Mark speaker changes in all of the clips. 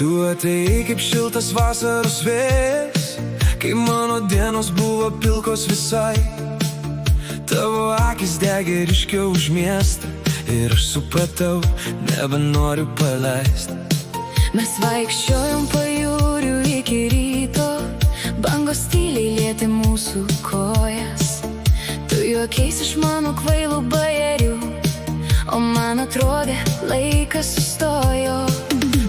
Speaker 1: Tu atėjai kaip šiltas vasaros vėjas, kai mano dienos buvo pilkos visai. Tavo akis degė ryškiau už miestą ir aš supratau, nebenoriu paleist.
Speaker 2: Mes vaikščiojom pajūriu iki ryto, bangos tyliai lietė mūsų kojas. Tu juokeis iš mano kvailų bajerių, o man atrodė, laikas sustojo.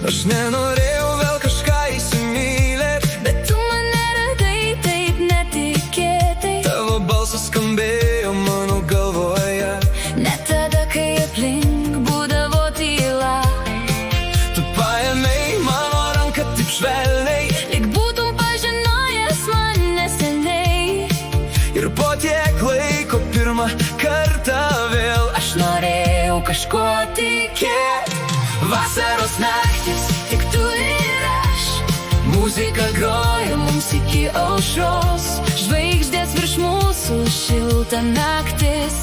Speaker 1: Aš nenorėjau vėl kažką įsimylėt,
Speaker 2: bet tu mane radai taip netikėtai.
Speaker 1: Tavo balsas skambėjo mano galvoje,
Speaker 2: net tada, kai aplink būdavo tyla.
Speaker 1: Tu paėmei mano ranką taip švelniai,
Speaker 2: lyg būtum pažinojęs man neseniai.
Speaker 1: ir po tiek laiko pirmą kartą vėl aš norėjau kažko tikėt. Vasaros naktis, tik tu ir aš, muzika groja mums iki aušros, žvaigždės virš mūsų, šilta naktis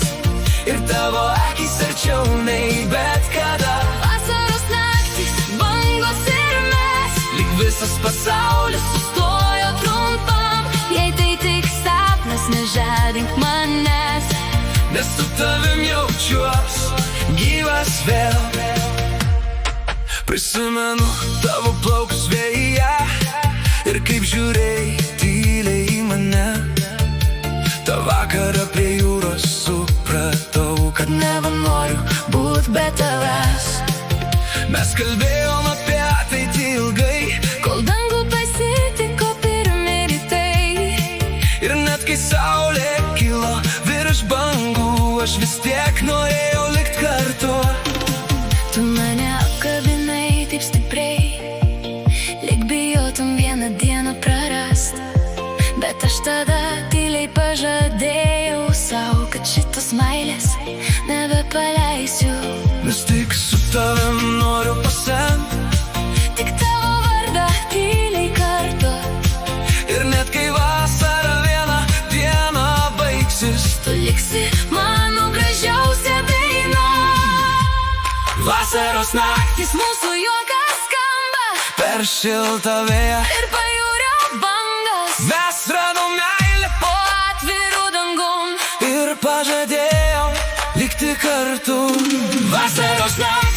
Speaker 1: ir tavo akys arčiau nei bet kada.
Speaker 2: Vasaros naktis, bangos ir mes,
Speaker 1: lyg visas pasaulis
Speaker 2: sustojo trumpam. Jei tai tik sapnas, nežadink manęs,
Speaker 1: nes su tavim jaučiuos gyvas vėl. Prisimenu tavo plaukus vėjyje ir kaip žiūrėjai tyliai į mane. Ta vakarą prie jūros supratau, kad nebenoriu būt be tavęs. Mes kalbėjom apie ateitį ilgai,
Speaker 2: kol dangų pasitiko pirmi rytai.
Speaker 1: ir net kai saulė kilo virš bangų, aš vis tiek norėjau likt kartu.
Speaker 2: Tu mane apkabinai taip stipriai, lyg bijotum vieną dieną prarast. Bet aš tada tyliai pažadėjau sau, kad šitos meilės nebepaleisiu.
Speaker 1: Nes tik su tavim noriu pasent,
Speaker 2: tik tavo vardą tyliai kartu.
Speaker 1: ir net kai vasara vieną dieną baigsis,
Speaker 2: Tu liksi mano gražiausia daina.
Speaker 1: vasaros naktis
Speaker 2: Mūsų juokas skamba
Speaker 1: per šiltą vėją
Speaker 2: ir pajūrio bangas.
Speaker 1: mes radom meilę
Speaker 2: Po atvirų dangum
Speaker 1: ir pažadėjom likti kartu. Vasaros naktis